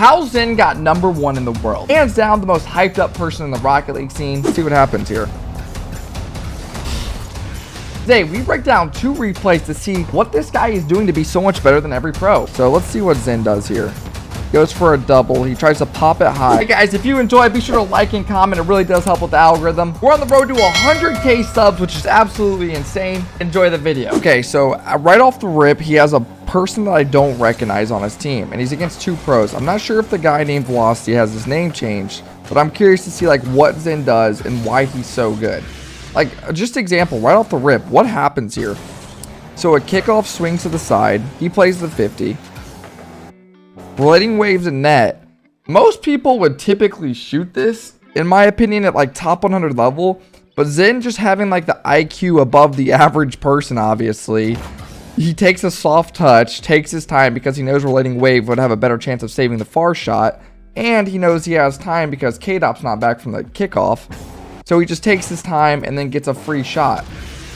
how ZEN got #1 in the world. Hands down, the most hyped up person in the Rocket League scene. Let's see what happens here. Today, we break down 2 replays to see what this guy is doing to be so much better than every pro. So let's see what ZEN does here. Goes for a double. He tries to pop it high. Hey guys, if you enjoy, be sure to like and comment. It really does help with the algorithm. We're on the road to 100K subs, which is absolutely insane. Enjoy the video. Okay, so right off the rip, he has a person that I don't recognize on his team, and he's against 2 pros. I'm not sure if the guy named Velocity has his name changed, but I'm curious to see like what ZEN does and why he's so good. Like, just example, right off the rip, what happens here? So a kickoff swings to the side. He plays the 50. Relating waves in net. Most people would typically shoot this, in my opinion, at like top 100 level. But ZEN just having like the IQ above the average person, obviously. He takes a soft touch, takes his time because he knows relating wave would have a better chance of saving the far shot. And he knows he has time because K-Dop's not back from the kickoff. So he just takes his time and then gets a free shot.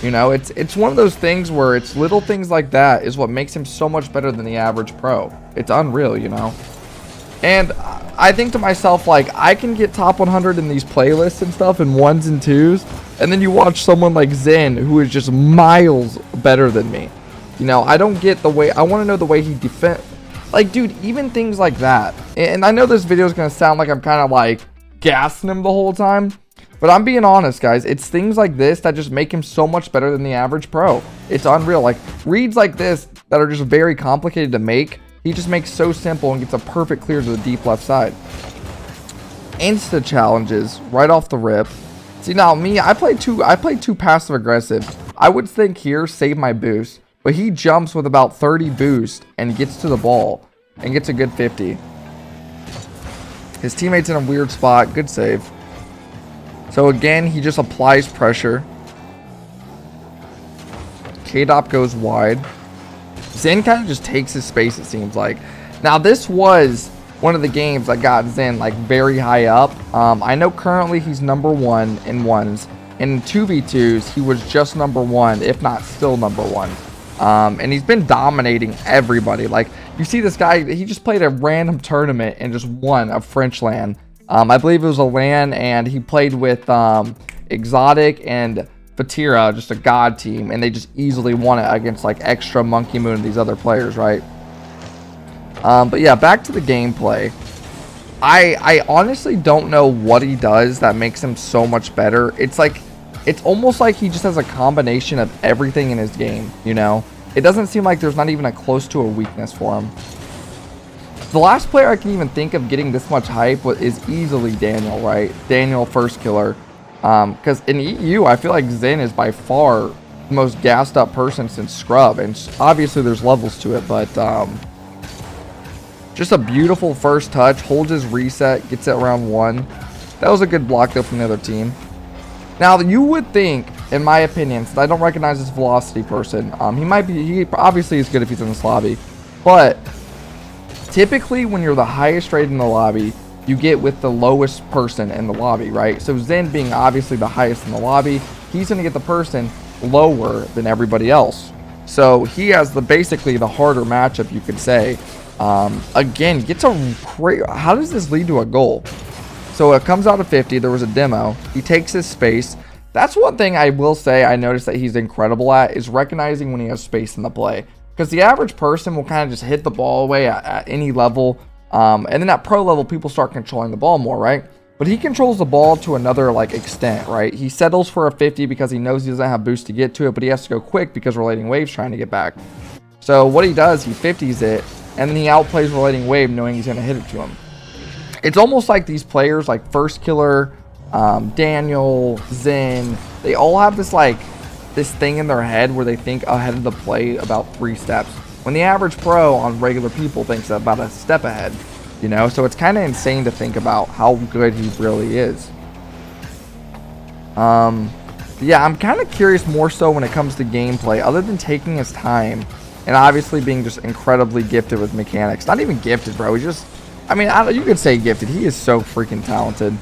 You know, it's one of those things where it's little things like that is what makes him so much better than the average pro. It's unreal, you know. And I think to myself, like, I can get top 100 in these playlists and stuff in 1s and 2s. And then you watch someone like ZEN who is just miles better than me. You know, I don't get the way, I want to know the way he defends. Like, dude, even things like that. And I know this video is going to sound like I'm kind of like gassing him the whole time. But I'm being honest, guys. It's things like this that just make him so much better than the average pro. It's unreal. Like, reads like this that are just very complicated to make, he just makes so simple and gets a perfect clear to the deep left side. Insta challenges right off the rip. See, now me, I play too passive aggressive. I would think here, save my boost. But he jumps with about 30 boost and gets to the ball and gets a good 50. His teammate's in a weird spot. Good save. So again, he just applies pressure. K-Dop goes wide. ZEN kind of just takes his space, it seems like. Now, this was one of the games that got ZEN like very high up. I know currently he's #1 in 1s. In 2v2s, he was just #1, if not still #1. And he's been dominating everybody. Like, you see this guy, he just played a random tournament and just won a French LAN. I believe it was a LAN, and he played with Exotic and Vatira, just a god team, and they just easily won it against like Extra, Monkey Moon, and these other players, right? But yeah, back to the gameplay. I honestly don't know what he does that makes him so much better. It's like, it's almost like he just has a combination of everything in his game, you know? It doesn't seem like there's not even a close to a weakness for him. The last player I can even think of getting this much hype is easily Daniel, right? Daniel first killer. Because in EU, I feel like ZEN is by far the most gassed up person since Scrub. And obviously there's levels to it, but just a beautiful first touch. Holds his reset, gets it around 1. That was a good block though from the other team. Now, you would think, in my opinion, since I don't recognize this Velocity person, he obviously is good if he's in this lobby. But typically, when you're the highest rated in the lobby, you get with the lowest person in the lobby, right? So ZEN being obviously the highest in the lobby, he's going to get the person lower than everybody else. So he has basically the harder matchup, you could say. Again, gets a great. How does this lead to a goal? So it comes out of 50. There was a demo. He takes his space. That's one thing I will say I noticed that he's incredible at, is recognizing when he has space in the play. Because the average person will kind of just hit the ball away at any level. And then at pro level, people start controlling the ball more, right? But he controls the ball to another like extent, right? He settles for a 50 because he knows he doesn't have boost to get to it, but he has to go quick because Relating Wave's trying to get back. So what he does, he 50s it, and then he outplays Relating Wave knowing he's going to hit it to him. It's almost like these players like First Killer, Daniel, ZEN, they all have this thing in their head where they think ahead of the play about 3 steps. When the average pro on regular people thinks about a step ahead, you know? So it's kind of insane to think about how good he really is. Yeah, I'm kind of curious more so when it comes to gameplay, other than taking his time and obviously being just incredibly gifted with mechanics. Not even gifted, bro. He's just, I mean, you could say gifted. He is so freaking talented.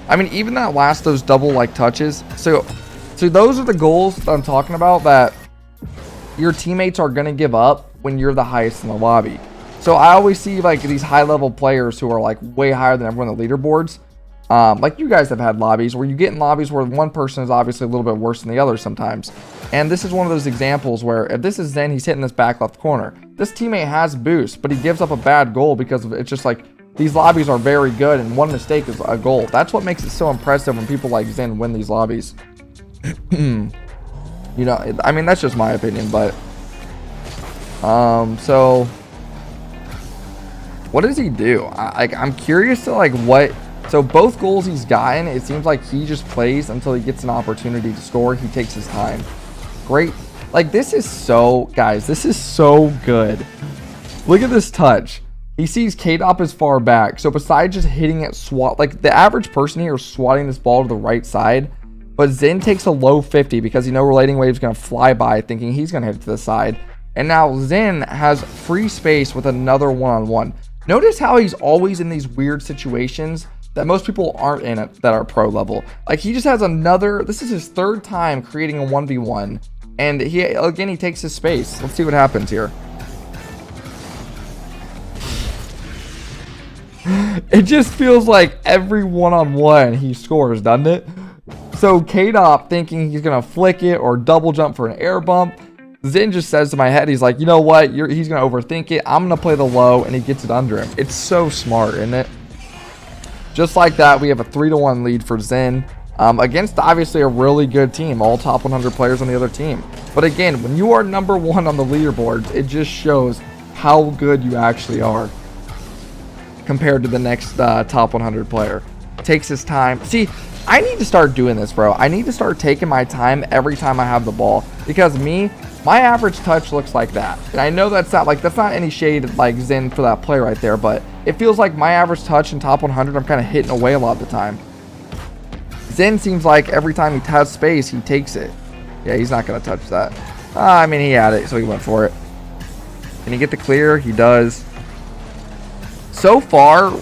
I mean, even that last, those double like touches. So those are the goals that I'm talking about that your teammates are going to give up when you're the highest in the lobby. So I always see like these high level players who are like way higher than everyone on the leaderboards. Like you guys have had lobbies where you get in lobbies where one person is obviously a little bit worse than the other sometimes. And this is one of those examples where if this is Zen, he's hitting this back left corner. This teammate has boost, but he gives up a bad goal because of it's just like these lobbies are very good and one mistake is a goal. That's what makes it so impressive when people like Zen win these lobbies. You know, I mean, that's just my opinion, but so what does he do? I'm curious to like what. So both goals he's gotten, it seems like he just plays until he gets an opportunity to score. He takes his time. Great. Like this is so, guys, this is so good. Look at this touch. He sees K-Dop is far back. So besides just hitting it like the average person here is swatting this ball to the right side. But Zen takes a low 50 because you know Relating Wave's going to fly by thinking he's going to hit it to the side. And now Zen has free space with another one-on-one. Notice how he's always in these weird situations that most people aren't in it that are pro level. Like he just has another, this is his third time creating a 1v1. And he takes his space. Let's see what happens here. It just feels like every one-on-one he scores, doesn't it? So K-Dop thinking he's gonna flick it or double jump for an air bump. Zen just says to my head, he's like, you know what? He's gonna overthink it. I'm gonna play the low, and he gets it under him. It's so smart, isn't it? Just like that, we have a 3-1 lead for Zen against obviously a really good team, all top 100 players on the other team. But again, when you are number 1 on the leaderboards, it just shows how good you actually are compared to the next top 100 player. Takes his time. See, I need to start doing this, bro. I need to start taking my time every time I have the ball because my average touch looks like that. And I know that's not any shade like Zen for that play right there, but it feels like my average touch in top 100, I'm kind of hitting away a lot of the time. Zen seems like every time he has space, he takes it. Yeah, he's not going to touch that. I mean, he had it, so he went for it. Can he get the clear? He does. So far,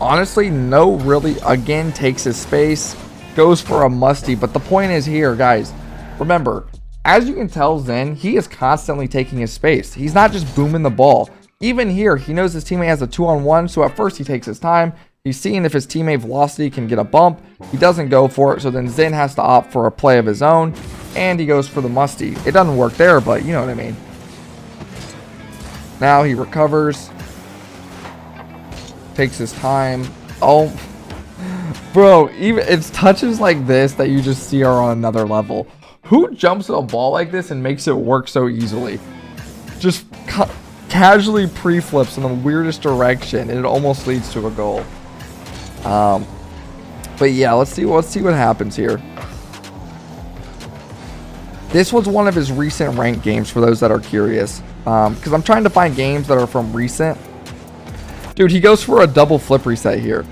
honestly, no really, again, takes his space. Goes for a musty, but the point is here, guys, remember, as you can tell, Zen, he is constantly taking his space. He's not just booming the ball. Even here, he knows his teammate has a 2-on-1, so at first he takes his time. He's seeing if his teammate Velocity can get a bump. He doesn't go for it, so then Zen has to opt for a play of his own, and he goes for the musty. It doesn't work there, but you know what I mean. Now he recovers. Takes his time. Oh, bro, even it's touches like this that you just see are on another level. Who jumps at a ball like this and makes it work so easily? Just casually pre-flips in the weirdest direction, and it almost leads to a goal. But yeah, let's see what happens here. This was one of his recent ranked games for those that are curious, because I'm trying to find games that are from recent. Dude, he goes for a double flip reset here.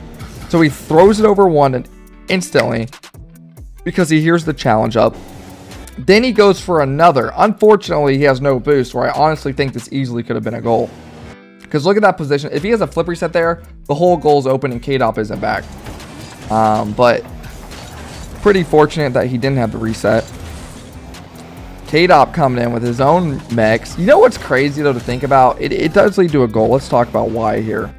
So he throws it over one and instantly because he hears the challenge up. Then he goes for another. Unfortunately, he has no boost, where I honestly think this easily could have been a goal. Because look at that position. If he has a flip reset there, the whole goal's open and K-Dop isn't back. But pretty fortunate that he didn't have the reset. K-Dop coming in with his own mechs. You know what's crazy, though, to think about? It does lead to a goal. Let's talk about why here.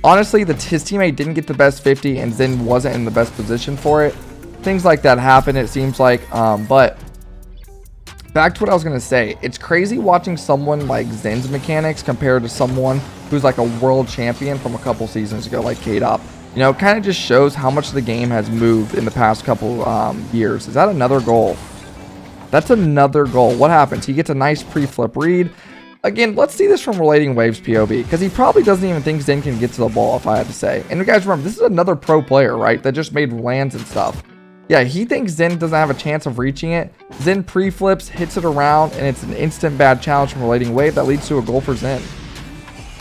Honestly, his teammate didn't get the best 50 and Zen wasn't in the best position for it. Things like that happen, it seems like. But back to what I was going to say. It's crazy watching someone like Zen's mechanics compared to someone who's like a world champion from a couple seasons ago, like K-Dop. You know, it kind of just shows how much the game has moved in the past couple years. Is that another goal? That's another goal. What happens? He gets a nice pre-flip read. Again, let's see this from Relating Wave's POV, because he probably doesn't even think Zen can get to the ball, if I had to say. And you guys remember, this is another pro player, right, that just made lands and stuff. Yeah, he thinks Zen doesn't have a chance of reaching it. Zen pre-flips, hits it around, and it's an instant bad challenge from Relating Wave that leads to a goal for Zen.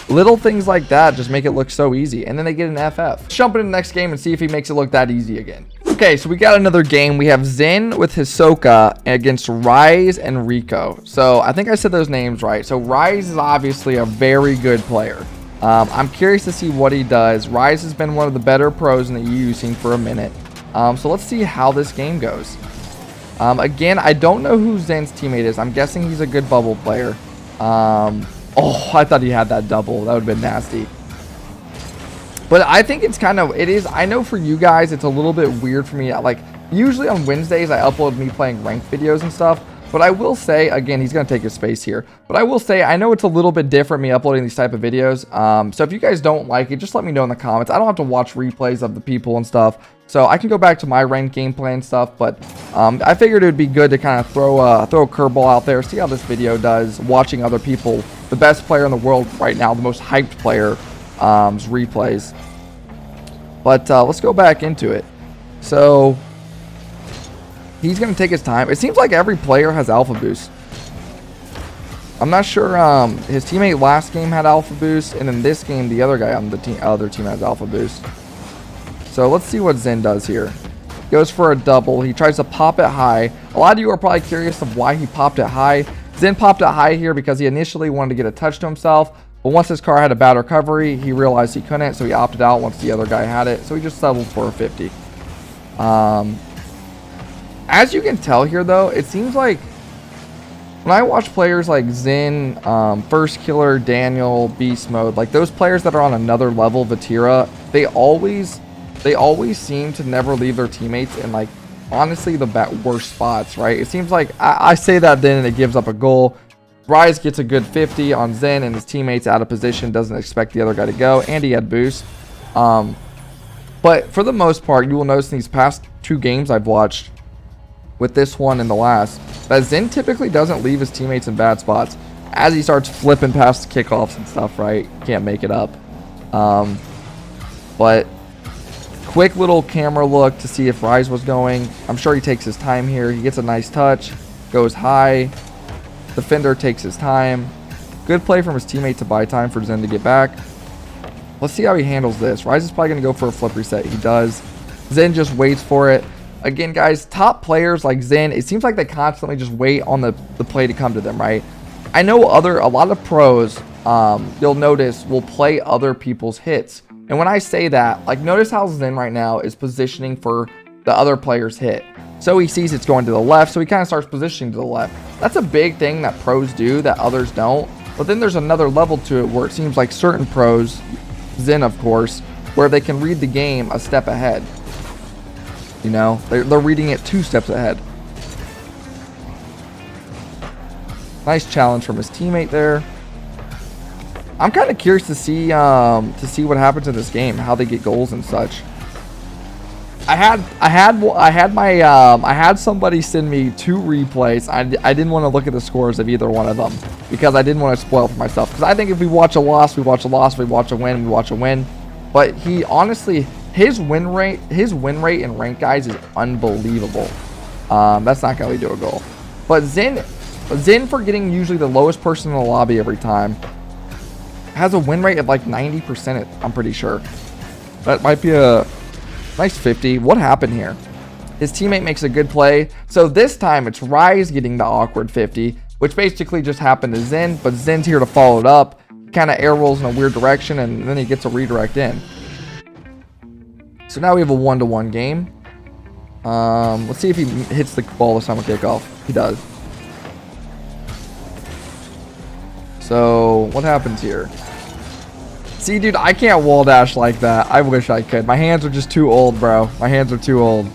Little things like that just make it look so easy, and then they get an FF. Let's jump into the next game and see if he makes it look that easy again. Okay, so we got another game. We have Zen with Hisoka against Rise and Rico. So I think I said those names right. So Rise is obviously a very good player. I'm curious to see what he does. Rise has been one of the better pros in the EU scene for a minute. So let's see how this game goes. Again, I don't know who Zen's teammate is. I'm guessing he's a good bubble player. Oh, I thought he had that double. That would have been nasty. But I think it's kind of, it is, I know for you guys, it's a little bit weird for me. Like, usually on Wednesdays, I upload me playing ranked videos and stuff. But I will say, again, he's going to take his space here. But I will say, I know it's a little bit different, me uploading these type of videos. So if you guys don't like it, just let me know in the comments. I don't have to watch replays of the people and stuff. So I can go back to my ranked gameplay and stuff. But I figured it would be good to kind of throw a curveball out there, see how this video does, watching other people, the best player in the world right now, the most hyped player, replays. But let's go back into it. So he's going to take his time. It seems like every player has alpha boost. I'm not sure. His teammate last game had alpha boost, and in this game, the other guy on the other team has alpha boost. So let's see what ZEN does here. Goes for a double. He tries to pop it high. A lot of you are probably curious of why he popped it high. ZEN popped it high here because he initially wanted to get a touch to himself. But once his car had a bad recovery, he realized he couldn't, so he opted out once the other guy had it. So he just settled for a 50. As you can tell here, though, it seems like when I watch players like ZEN, First Killer, Daniel, Beast Mode, like those players that are on another level, Vatira, they always seem to never leave their teammates in, like, honestly, the worst spots, right? It seems like I say that then and it gives up a goal. Rise gets a good 50 on ZEN, and his teammates out of position, doesn't expect the other guy to go, and he had boost. But for the most part, you will notice in these past 2 games I've watched, with this one and the last, that ZEN typically doesn't leave his teammates in bad spots. As he starts flipping past kickoffs and stuff, right? Can't make it up. But quick little camera look to see if Rise was going. I'm sure he takes his time here. He gets a nice touch, goes high. Defender takes his time. Good play from his teammate to buy time for ZEN to get back. Let's see how he handles this. Rise is probably going to go for a flip reset. He does. ZEN just waits for it. Again, guys, top players like ZEN, it seems like they constantly just wait on the play to come to them, right? I know a lot of pros, you'll notice, will play other people's hits. And when I say that, like, notice how ZEN right now is positioning for the other player's hit. So he sees it's going to the left, so he kind of starts positioning to the left. That's a big thing that pros do that others don't. But then there's another level to it where it seems like certain pros, ZEN of course, where they can read the game a step ahead. You know, they're reading it 2 steps ahead. Nice challenge from his teammate there. I'm kind of curious to see what happens in this game, how they get goals and such. I had somebody send me 2 replays. I didn't want to look at the scores of either one of them because I didn't want to spoil it for myself. Because I think if we watch a loss, we watch a loss. If we watch a win, we watch a win. But he honestly, his win rate in ranked, guys, is unbelievable. That's not going to lead to a goal. But ZEN, for getting usually the lowest person in the lobby every time, has a win rate of like 90%. I'm pretty sure. That might be a nice 50. What happened here? His teammate makes a good play. So this time it's Rise getting the awkward 50, which basically just happened to ZEN, but ZEN's here to follow it up. Kind of air rolls in a weird direction, and then he gets a redirect in. So now we have a 1-to-1 game. Let's see if he hits the ball this time with kickoff. He does. So what happens here? See, dude, I can't wall dash like that. I wish I could. My hands are just too old, bro. My hands are too old.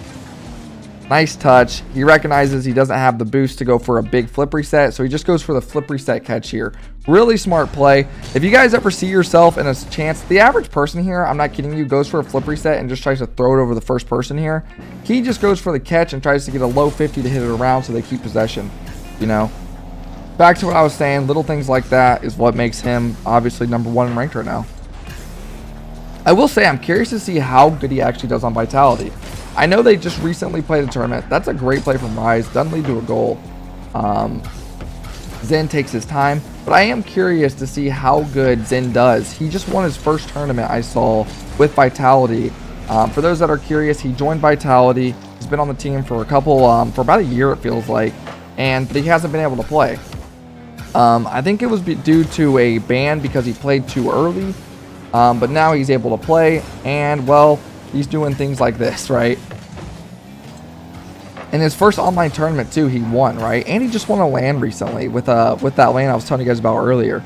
Nice touch. He recognizes he doesn't have the boost to go for a big flip reset, so he just goes for the flip reset catch here. Really smart play. If you guys ever see yourself in a chance, the average person here, I'm not kidding you, goes for a flip reset and just tries to throw it over the first person here. He just goes for the catch and tries to get a low 50 to hit it around so they keep possession, you know? Back to what I was saying, little things like that is what makes him obviously #1 in ranked right now. I will say I'm curious to see how good he actually does on Vitality. I know they just recently played a tournament. That's a great play from Rise. Doesn't lead to a goal. ZEN takes his time, but I am curious to see how good ZEN does. He just won his first tournament I saw with Vitality. For those that are curious, he joined Vitality. He's been on the team for for about a year it feels like, but he hasn't been able to play. I think it was due to a ban because he played too early. But now he's able to play, and well, he's doing things like this, right? In his first online tournament too, he won, right? And he just won a LAN recently with that LAN I was telling you guys about earlier.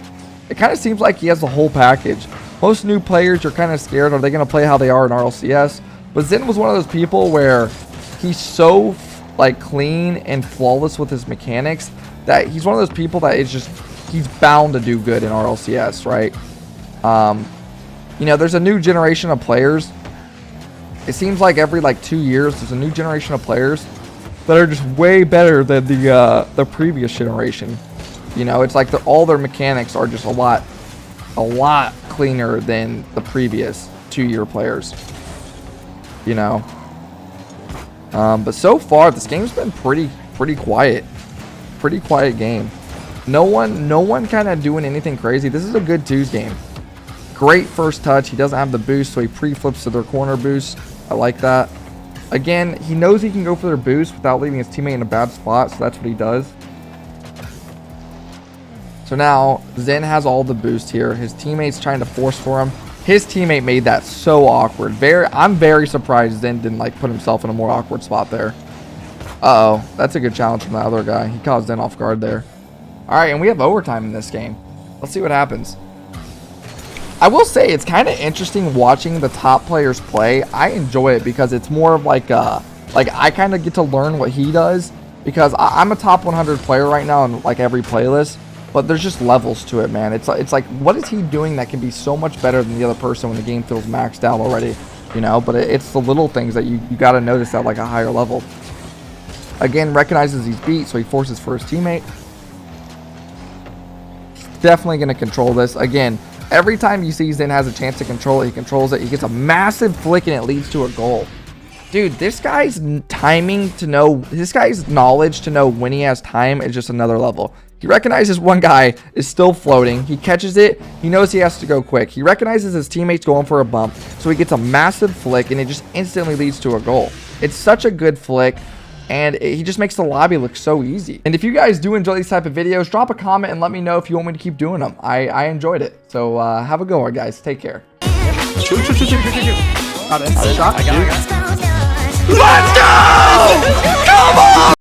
It kind of seems like he has the whole package. Most new players, you're kind of scared. Are they going to play how they are in RLCS? But Zen was one of those people where he's so like clean and flawless with his mechanics that he's one of those people that is just, he's bound to do good in RLCS, right? You know, there's a new generation of players. It seems like every like 2 years, there's a new generation of players that are just way better than the previous generation. You know, it's like all their mechanics are just a lot cleaner than the previous 2-year players. You know, but so far this game's been pretty quiet, game. No one kind of doing anything crazy. This is a good twos game. Great first touch. He doesn't have the boost, so he pre-flips to their corner boost. I like that. Again, he knows he can go for their boost without leaving his teammate in a bad spot, so that's what he does. So now Zen has all the boost here. His teammate's trying to force for him. His teammate made that so awkward. I'm very surprised Zen didn't like put himself in a more awkward spot there. Uh-oh, that's a good challenge from the other guy. He caught Zen off guard there. All right, and we have overtime in this game. Let's see what happens. I will say it's kind of interesting watching the top players play. I enjoy it because it's more of like I kind of get to learn what he does, because I'm a top 100 player right now in like every playlist. But there's just levels to it, man. It's like, what is he doing that can be so much better than the other person when the game feels maxed out already, you know? But it's the little things that you got to notice at like a higher level. Again, recognizes he's beat, so he forces for his teammate. Definitely going to control this. Again, every time you see Zen has a chance to control it, he controls it. He gets a massive flick and it leads to a goal. Dude, this guy's timing to know, this guy's knowledge to know when he has time is just another level. He recognizes one guy is still floating. He catches it. He knows he has to go quick. He recognizes his teammate's going for a bump, so he gets a massive flick, and it just instantly leads to a goal. It's such a good flick, and he just makes the lobby look so easy. And if you guys do enjoy these type of videos, drop a comment and let me know if you want me to keep doing them. I enjoyed it. So have a good one, guys. Take care. Shoot. Got it. Shot. I got it. Let's go! Come on!